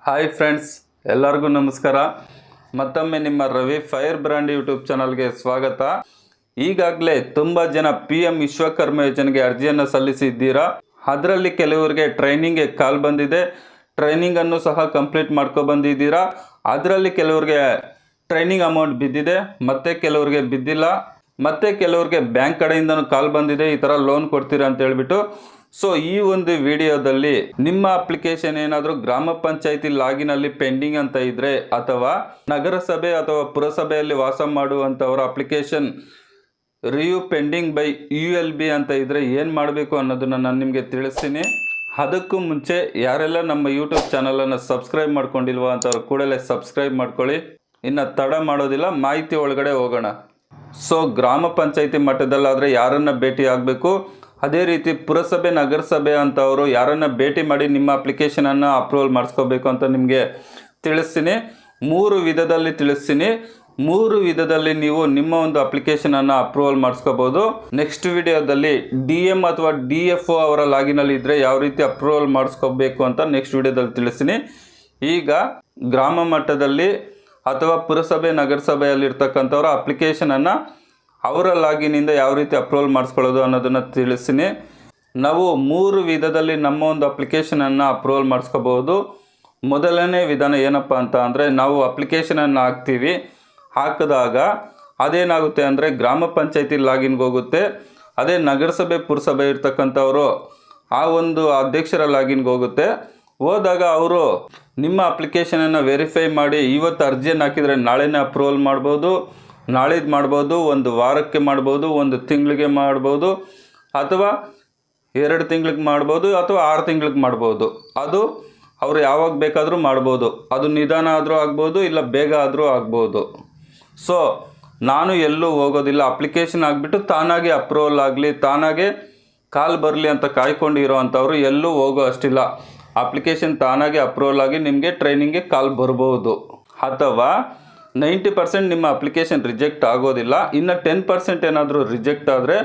Hi friends, ಎಲ್ಲರಿಗೂ ನಮಸ್ಕಾರ. ಮತ್ತೊಮ್ಮೆ ನಿಮ್ಮ ರವಿ ಫೈರ್ ಬ್ರ್ಯಾಂಡ್ ಯೂಟ್ಯೂಬ್ ಚಾನಲ್ಗೆ ಸ್ವಾಗತ. ಈಗಾಗಲೇ ತುಂಬ ಜನ PM ವಿಶ್ವಕರ್ಮ ಯೋಜನೆಗೆ ಅರ್ಜಿಯನ್ನು ಸಲ್ಲಿಸಿದ್ದೀರಾ. ಅದರಲ್ಲಿ ಕೆಲವರಿಗೆ ಟ್ರೈನಿಂಗ್ಗೆ ಕಾಲ್ ಬಂದಿದೆ, ಟ್ರೈನಿಂಗನ್ನು ಸಹ ಕಂಪ್ಲೀಟ್ ಬಂದಿದ್ದೀರಾ. ಅದರಲ್ಲಿ ಕೆಲವರಿಗೆ ಟ್ರೈನಿಂಗ್ ಅಮೌಂಟ್ ಬಿದ್ದಿದೆ, ಮತ್ತೆ ಕೆಲವರಿಗೆ ಬಿದ್ದಿಲ್ಲ, ಮತ್ತೆ ಕೆಲವರಿಗೆ ಬ್ಯಾಂಕ್ ಕಡೆಯಿಂದನೂ ಕಾಲ್ ಬಂದಿದೆ, ಈ ಥರ ಲೋನ್ ಕೊಡ್ತೀರಾ ಅಂತ ಹೇಳ್ಬಿಟ್ಟು. ಸೊ ಈ ಒಂದು ವಿಡಿಯೋದಲ್ಲಿ ನಿಮ್ಮ ಅಪ್ಲಿಕೇಶನ್ ಏನಾದರೂ ಗ್ರಾಮ ಪಂಚಾಯತಿ ಲಾಗಿನಲ್ಲಿ ಪೆಂಡಿಂಗ್ ಅಂತ ಇದ್ರೆ, ಅಥವಾ ನಗರಸಭೆ ಅಥವಾ ಪುರಸಭೆಯಲ್ಲಿ ವಾಸ ಮಾಡುವಂಥವರ application review pending by ULB ಅಂತ ಇದ್ರೆ ಏನು ಮಾಡಬೇಕು ಅನ್ನೋದನ್ನು ನಾನು ನಿಮಗೆ ತಿಳಿಸ್ತೀನಿ. ಅದಕ್ಕೂ ಮುಂಚೆ ಯಾರೆಲ್ಲ ನಮ್ಮ ಯೂಟ್ಯೂಬ್ ಚಾನಲನ್ನು ಸಬ್ಸ್ಕ್ರೈಬ್ ಮಾಡ್ಕೊಂಡಿಲ್ವೋ ಅಂಥವ್ರು ಕೂಡಲೇ ಸಬ್ಸ್ಕ್ರೈಬ್ ಮಾಡ್ಕೊಳ್ಳಿ. ಇನ್ನು ತಡ ಮಾಡೋದಿಲ್ಲ, ಮಾಹಿತಿ ಒಳಗಡೆ ಹೋಗೋಣ. ಸೊ ಗ್ರಾಮ ಪಂಚಾಯತಿ ಮಟ್ಟದಲ್ಲಾದರೆ ಯಾರನ್ನು ಭೇಟಿ ಆಗಬೇಕು, ಅದೇ ರೀತಿ ಪುರಸಭೆ ನಗರಸಭೆ ಅಂತವರು ಯಾರನ್ನು ಭೇಟಿ ಮಾಡಿ ನಿಮ್ಮ ಅಪ್ಲಿಕೇಶನನ್ನು ಅಪ್ರೂವಲ್ ಮಾಡಿಸ್ಕೋಬೇಕು ಅಂತ ನಿಮಗೆ ತಿಳಿಸ್ತೀನಿ. 3 ವಿಧದಲ್ಲಿ ತಿಳಿಸ್ತೀನಿ. 3 ವಿಧದಲ್ಲಿ ನೀವು ನಿಮ್ಮ ಒಂದು ಅಪ್ಲಿಕೇಶನನ್ನು ಅಪ್ರೂವಲ್ ಮಾಡಿಸ್ಕೋಬೋದು. ನೆಕ್ಸ್ಟ್ ವಿಡಿಯೋದಲ್ಲಿ DM ಅಥವಾ DFO ಅವರ ಲಾಗಿನಲ್ಲಿ ಇದ್ದರೆ ಯಾವ ರೀತಿ ಅಪ್ರೂವಲ್ ಮಾಡಿಸ್ಕೋಬೇಕು ಅಂತ ನೆಕ್ಸ್ಟ್ ವಿಡಿಯೋದಲ್ಲಿ ತಿಳಿಸ್ತೀನಿ. ಈಗ ಗ್ರಾಮ ಮಟ್ಟದಲ್ಲಿ ಅಥವಾ ಪುರಸಭೆ ನಗರಸಭೆಯಲ್ಲಿ ಇರ್ತಕ್ಕಂಥವ್ರ ಅಪ್ಲಿಕೇಶನನ್ನು ಅವರ ಲಾಗಿನಿಂದ ಯಾವ ರೀತಿ ಅಪ್ರೂವಲ್ ಮಾಡಿಸ್ಕೊಳ್ಳೋದು ಅನ್ನೋದನ್ನು ತಿಳಿಸ್ತೀನಿ. ನಾವು 3 ವಿಧದಲ್ಲಿ ನಮ್ಮ ಒಂದು ಅಪ್ಲಿಕೇಶನನ್ನು ಅಪ್ರೂವಲ್ ಮಾಡಿಸ್ಕೋಬೋದು. ಮೊದಲನೇ ವಿಧಾನ ಏನಪ್ಪ ಅಂತ ಅಂದರೆ, ನಾವು ಅಪ್ಲಿಕೇಶನನ್ನು ಹಾಕ್ತೀವಿ, ಹಾಕಿದಾಗ ಅದೇನಾಗುತ್ತೆ ಅಂದರೆ ಗ್ರಾಮ ಪಂಚಾಯತಿ ಲಾಗಿನ್ಗೆ ಹೋಗುತ್ತೆ. ಅದೇ ನಗರಸಭೆ ಪುರಸಭೆ ಇರ್ತಕ್ಕಂಥವರು ಆ ಒಂದು ಅಧ್ಯಕ್ಷರ ಲಾಗಿನ್ಗೆ ಹೋಗುತ್ತೆ. ಹೋದಾಗ ಅವರು ನಿಮ್ಮ ಅಪ್ಲಿಕೇಶನನ್ನು ವೆರಿಫೈ ಮಾಡಿ ಇವತ್ತು ಅರ್ಜಿಯನ್ನು ಹಾಕಿದರೆ ನಾಳೆನೇ ಅಪ್ರೂವಲ್ ಮಾಡ್ಬೋದು, ನಾಳಿದ್ದು ಮಾಡ್ಬೋದು, 1 ವಾರಕ್ಕೆ ಮಾಡ್ಬೋದು, 1 ತಿಂಗಳಿಗೆ ಮಾಡ್ಬೋದು, ಅಥವಾ 2 ತಿಂಗಳಿಗೆ ಮಾಡ್ಬೋದು, ಅಥವಾ 6 ತಿಂಗಳಿಗೆ ಮಾಡ್ಬೋದು. ಅದು ಅವರು ಯಾವಾಗ ಬೇಕಾದರೂ ಮಾಡ್ಬೋದು. ಅದು ನಿಧಾನ ಆದರೂ ಆಗ್ಬೋದು, ಇಲ್ಲ ಬೇಗ ಆದರೂ ಆಗ್ಬೋದು. ಸೊ ನಾನು ಎಲ್ಲೂ ಹೋಗೋದಿಲ್ಲ, ಅಪ್ಲಿಕೇಶನ್ ಆಗಿಬಿಟ್ಟು ತಾನಾಗೆ ಅಪ್ರೂವಲ್ ಆಗಲಿ, ತಾನಾಗೆ ಕಾಲ್ ಬರಲಿ ಅಂತ ಕಾಯ್ಕೊಂಡಿರೋ ಅಂಥವ್ರು ಎಲ್ಲೂ ಹೋಗೋ ಅಷ್ಟಿಲ್ಲ. ಅಪ್ಲಿಕೇಶನ್ ತಾನಾಗೆ ಅಪ್ರೂವಲ್ ಆಗಿ ನಿಮಗೆ ಟ್ರೈನಿಂಗ್ಗೆ ಕಾಲ್ ಬರ್ಬೋದು. ಅಥವಾ 90% ನಿಮ್ಮ ಅಪ್ಲಿಕೇಶನ್ ರಿಜೆಕ್ಟ್ ಆಗೋದಿಲ್ಲ. ಇನ್ನು 10% ಏನಾದರೂ ರಿಜೆಕ್ಟ್ ಆದರೆ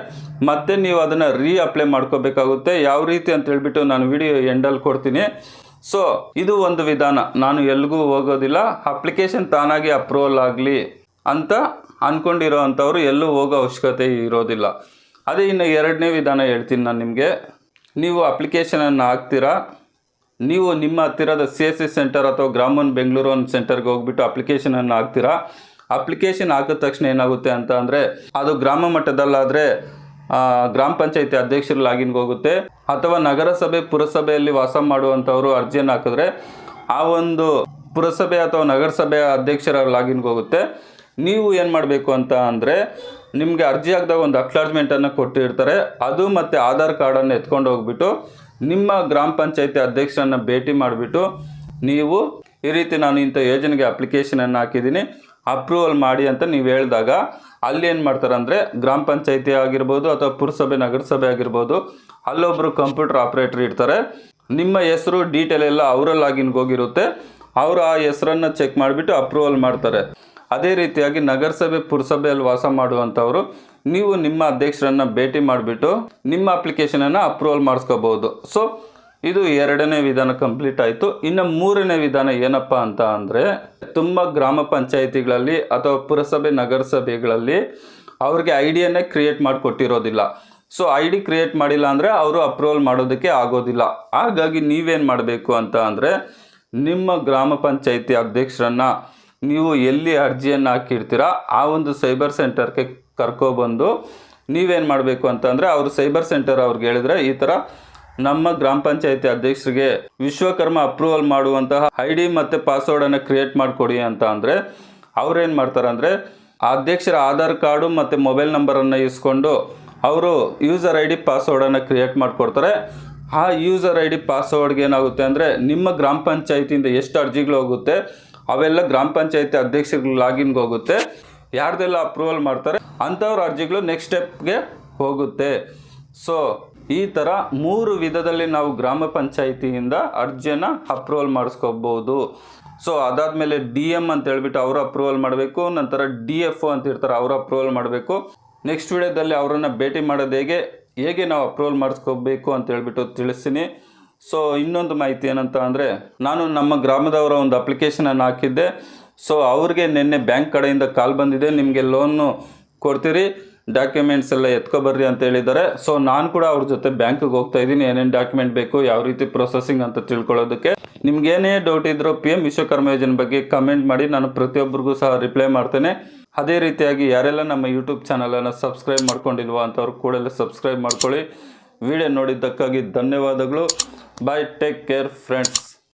ಮತ್ತೆ ನೀವು ಅದನ್ನು ಅಪ್ಲೈ ಮಾಡ್ಕೋಬೇಕಾಗುತ್ತೆ. ಯಾವ ರೀತಿ ಅಂತ ಹೇಳ್ಬಿಟ್ಟು ನಾನು ವಿಡಿಯೋ ಎಂಡಲ್ಲಿ ಕೊಡ್ತೀನಿ. ಸೊ ಇದು ಒಂದು ವಿಧಾನ. ನಾನು ಎಲ್ಲಿಗೂ ಹೋಗೋದಿಲ್ಲ, ಅಪ್ಲಿಕೇಶನ್ ತಾನಾಗೆ ಅಪ್ರೂವಲ್ ಆಗಲಿ ಅಂತ ಅಂದ್ಕೊಂಡಿರೋ ಅಂಥವ್ರು ಎಲ್ಲೂ ಹೋಗೋ ಅವಶ್ಯಕತೆ ಇರೋದಿಲ್ಲ. ಅದೇ ಇನ್ನು 2ನೇ ವಿಧಾನ ಹೇಳ್ತೀನಿ ನಾನು ನಿಮಗೆ. ನೀವು ಅಪ್ಲಿಕೇಶನನ್ನು ಹಾಕ್ತೀರಾ, ನೀವು ನಿಮ್ಮ ಹತ್ತಿರದ CSC ಸೆಂಟರ್ ಅಥವಾ ಗ್ರಾಮನ್ ಬೆಂಗಳೂರು ಒಂದು ಸೆಂಟರ್ಗೆ ಹೋಗ್ಬಿಟ್ಟು ಅಪ್ಲಿಕೇಶನನ್ನು ಹಾಕ್ತೀರಾ. ಅಪ್ಲಿಕೇಶನ್ ಹಾಕಿದ ತಕ್ಷಣ ಏನಾಗುತ್ತೆ ಅಂತ ಅಂದರೆ, ಅದು ಗ್ರಾಮ ಮಟ್ಟದಲ್ಲಾದರೆ ಗ್ರಾಮ ಪಂಚಾಯತಿ ಅಧ್ಯಕ್ಷರ ಲಾಗಿನ್ಗೆ ಹೋಗುತ್ತೆ. ಅಥವಾ ನಗರಸಭೆ ಪುರಸಭೆಯಲ್ಲಿ ವಾಸ ಮಾಡುವಂಥವರು ಅರ್ಜಿಯನ್ನು ಹಾಕಿದ್ರೆ ಆ ಒಂದು ಪುರಸಭೆ ಅಥವಾ ನಗರಸಭೆಯ ಅಧ್ಯಕ್ಷರ ಲಾಗಿನ್ಗೆ ಹೋಗುತ್ತೆ. ನೀವು ಏನು ಮಾಡಬೇಕು ಅಂತ ಅಂದರೆ, ನಿಮಗೆ ಅರ್ಜಿ ಹಾಕಿದಾಗ ಒಂದು ಅಕ್ನಾಲಜ್ಮೆಂಟನ್ನು ಕೊಟ್ಟಿರ್ತಾರೆ, ಅದು ಮತ್ತು ಆಧಾರ್ ಕಾರ್ಡನ್ನು ಎತ್ಕೊಂಡು ಹೋಗ್ಬಿಟ್ಟು ನಿಮ್ಮ ಗ್ರಾಮ ಪಂಚಾಯತಿ ಅಧ್ಯಕ್ಷರನ್ನು ಭೇಟಿ ಮಾಡಿಬಿಟ್ಟು, ನೀವು ಈ ರೀತಿ ನಾನು ಇಂಥ ಯೋಜನೆಗೆ ಅಪ್ಲಿಕೇಶನನ್ನು ಹಾಕಿದ್ದೀನಿ, ಅಪ್ರೂವಲ್ ಮಾಡಿ ಅಂತ ನೀವು ಹೇಳಿದಾಗ ಅಲ್ಲಿ ಏನು ಮಾಡ್ತಾರೆ ಅಂದರೆ, ಗ್ರಾಮ ಪಂಚಾಯತಿ ಆಗಿರ್ಬೋದು ಅಥವಾ ಪುರಸಭೆ ನಗರಸಭೆ ಆಗಿರ್ಬೋದು, ಅಲ್ಲೊಬ್ಬರು ಕಂಪ್ಯೂಟರ್ ಆಪ್ರೇಟರ್ ಇರ್ತಾರೆ. ನಿಮ್ಮ ಹೆಸರು ಡೀಟೇಲ್ ಎಲ್ಲ ಅವರ ಲಾಗಿನ್ಗೆ ಹೋಗಿರುತ್ತೆ. ಅವರು ಆ ಹೆಸರನ್ನು ಚೆಕ್ ಮಾಡಿಬಿಟ್ಟು ಅಪ್ರೂವಲ್ ಮಾಡ್ತಾರೆ. ಅದೇ ರೀತಿಯಾಗಿ ನಗರಸಭೆ ಪುರಸಭೆಯಲ್ಲಿ ವಾಸ ಮಾಡುವಂಥವರು ನೀವು ನಿಮ್ಮ ಅಧ್ಯಕ್ಷರನ್ನು ಭೇಟಿ ಮಾಡಿಬಿಟ್ಟು ನಿಮ್ಮ ಅಪ್ಲಿಕೇಶನನ್ನು ಅಪ್ರೂವಲ್ ಮಾಡಿಸ್ಕೋಬೋದು. ಸೊ ಇದು 2ನೇ ವಿಧಾನ ಕಂಪ್ಲೀಟ್ ಆಯಿತು. ಇನ್ನು 3ನೇ ವಿಧಾನ ಏನಪ್ಪ ಅಂತ ಅಂದರೆ, ತುಂಬ ಗ್ರಾಮ ಪಂಚಾಯಿತಿಗಳಲ್ಲಿ ಅಥವಾ ಪುರಸಭೆ ನಗರಸಭೆಗಳಲ್ಲಿ ಅವ್ರಿಗೆ ಐಡಿಯನ್ನೇ ಕ್ರಿಯೇಟ್ ಮಾಡಿಕೊಟ್ಟಿರೋದಿಲ್ಲ. ಸೊ ID ಕ್ರಿಯೇಟ್ ಮಾಡಿಲ್ಲ ಅಂದರೆ ಅವರು ಅಪ್ರೂವಲ್ ಮಾಡೋದಕ್ಕೆ ಆಗೋದಿಲ್ಲ. ಹಾಗಾಗಿ ನೀವೇನು ಮಾಡಬೇಕು ಅಂತ ಅಂದರೆ, ನಿಮ್ಮ ಗ್ರಾಮ ಪಂಚಾಯಿತಿ ಅಧ್ಯಕ್ಷರನ್ನು ನೀವು ಎಲ್ಲಿ ಅರ್ಜಿಯನ್ನು ಹಾಕಿರ್ತೀರ ಆ ಒಂದು ಸೈಬರ್ ಸೆಂಟರ್ಗೆ ಕರ್ಕೊಬಂದು ನೀವೇನು ಮಾಡಬೇಕು ಅಂತಂದರೆ, ಅವರು ಸೈಬರ್ ಸೆಂಟರ್ ಅವ್ರಿಗೆ ಹೇಳಿದ್ರೆ, ಈ ಥರ ನಮ್ಮ ಗ್ರಾಮ ಪಂಚಾಯತಿ ಅಧ್ಯಕ್ಷರಿಗೆ ವಿಶ್ವಕರ್ಮ ಅಪ್ರೂವಲ್ ಮಾಡುವಂತಹ ID ಮತ್ತು ಪಾಸ್ವರ್ಡನ್ನು ಕ್ರಿಯೇಟ್ ಮಾಡಿಕೊಡಿ ಅಂತ ಅಂದರೆ, ಅವ್ರೇನು ಮಾಡ್ತಾರೆ ಅಂದರೆ, ಆ ಅಧ್ಯಕ್ಷರ ಆಧಾರ್ ಕಾರ್ಡು ಮತ್ತು ಮೊಬೈಲ್ ನಂಬರನ್ನು ಇಸ್ಕೊಂಡು ಅವರು ಯೂಸರ್ ID ಪಾಸ್ವರ್ಡನ್ನು ಕ್ರಿಯೇಟ್ ಮಾಡಿಕೊಡ್ತಾರೆ. ಆ ಯೂಸರ್ ID ಪಾಸ್ವರ್ಡ್ಗೆ ಏನಾಗುತ್ತೆ ಅಂದರೆ, ನಿಮ್ಮ ಗ್ರಾಮ ಪಂಚಾಯತಿಯಿಂದ ಎಷ್ಟು ಅರ್ಜಿಗಳು ಹೋಗುತ್ತೆ ಅವೆಲ್ಲ ಗ್ರಾಮ ಪಂಚಾಯತಿ ಅಧ್ಯಕ್ಷರಿಗೆ ಲಾಗಿನ್ಗೆ ಹೋಗುತ್ತೆ. ಯಾರ್ದೆಲ್ಲ ಅಪ್ರೂವಲ್ ಮಾಡ್ತಾರೆ ಅಂಥವ್ರ ಅರ್ಜಿಗಳು ನೆಕ್ಸ್ಟ್ ಸ್ಟೆಪ್ಗೆ ಹೋಗುತ್ತೆ. ಸೊ ಈ ಥರ 3 ವಿಧದಲ್ಲಿ ನಾವು ಗ್ರಾಮ ಪಂಚಾಯಿತಿಯಿಂದ ಅರ್ಜಿಯನ್ನು ಅಪ್ರೂವಲ್ ಮಾಡಿಸ್ಕೋಬೋದು. ಸೊ ಅದಾದಮೇಲೆ DM ಅಂತ ಹೇಳ್ಬಿಟ್ಟು ಅವರು ಅಪ್ರೂವಲ್ ಮಾಡಬೇಕು. ನಂತರ DFO ಅಂತ ಇರ್ತಾರೆ, ಅವರು ಅಪ್ರೂವಲ್ ಮಾಡಬೇಕು. ನೆಕ್ಸ್ಟ್ ವಿಡಿಯೋದಲ್ಲಿ ಅವರನ್ನು ಭೇಟಿ ಮಾಡೋದು ಹೇಗೆ ನಾವು ಅಪ್ರೂವಲ್ ಮಾಡಿಸ್ಕೋಬೇಕು ಅಂತ ಹೇಳ್ಬಿಟ್ಟು ತಿಳಿಸ್ತೀನಿ. ಸೊ ಇನ್ನೊಂದು ಮಾಹಿತಿ ಏನಂತ ಅಂದರೆ, ನಾನು ನಮ್ಮ ಗ್ರಾಮದವರ ಒಂದು ಅಪ್ಲಿಕೇಶನನ್ನು ಹಾಕಿದ್ದೆ. ಸೊ ಅವ್ರಿಗೆ ನಿನ್ನೆ ಬ್ಯಾಂಕ್ ಕಡೆಯಿಂದ ಕಾಲ್ ಬಂದಿದೆ, ನಿಮಗೆ ಲೋನು ಕೊಡ್ತೀರಿ, ಡಾಕ್ಯುಮೆಂಟ್ಸ್ ಎಲ್ಲ ಎತ್ಕೊಬರ್ರಿ ಅಂತ ಹೇಳಿದ್ದಾರೆ. ಸೊ ನಾನು ಕೂಡ ಅವ್ರ ಜೊತೆ ಬ್ಯಾಂಕಿಗೆ ಹೋಗ್ತಾ ಇದ್ದೀನಿ, ಏನೇನು ಡಾಕ್ಯುಮೆಂಟ್ ಬೇಕು, ಯಾವ ರೀತಿ ಪ್ರೊಸೆಸಿಂಗ್ ಅಂತ ತಿಳ್ಕೊಳ್ಳೋದಕ್ಕೆ. ನಿಮ್ಗೇನೇ ಡೌಟ್ ಇದ್ದರೂ PM ವಿಶ್ವಕರ್ಮ ಯೋಜನೆ ಬಗ್ಗೆ ಕಮೆಂಟ್ ಮಾಡಿ, ನಾನು ಪ್ರತಿಯೊಬ್ಬರಿಗೂ ಸಹ ರಿಪ್ಲೈ ಮಾಡ್ತೇನೆ. ಅದೇ ರೀತಿಯಾಗಿ ಯಾರೆಲ್ಲ ನಮ್ಮ ಯೂಟ್ಯೂಬ್ ಚಾನಲನ್ನು ಸಬ್ಸ್ಕ್ರೈಬ್ ಮಾಡ್ಕೊಂಡಿಲ್ವೋ ಅಂಥವ್ರು ಕೂಡಲೇ ಸಬ್ಸ್ಕ್ರೈಬ್ ಮಾಡ್ಕೊಳ್ಳಿ. ವಿಡಿಯೋ ನೋಡಿದ್ದಕ್ಕಾಗಿ ಧನ್ಯವಾದಗಳು. ಬಾಯ್, ಟೇಕ್ ಕೇರ್ ಫ್ರೆಂಡ್ಸ್.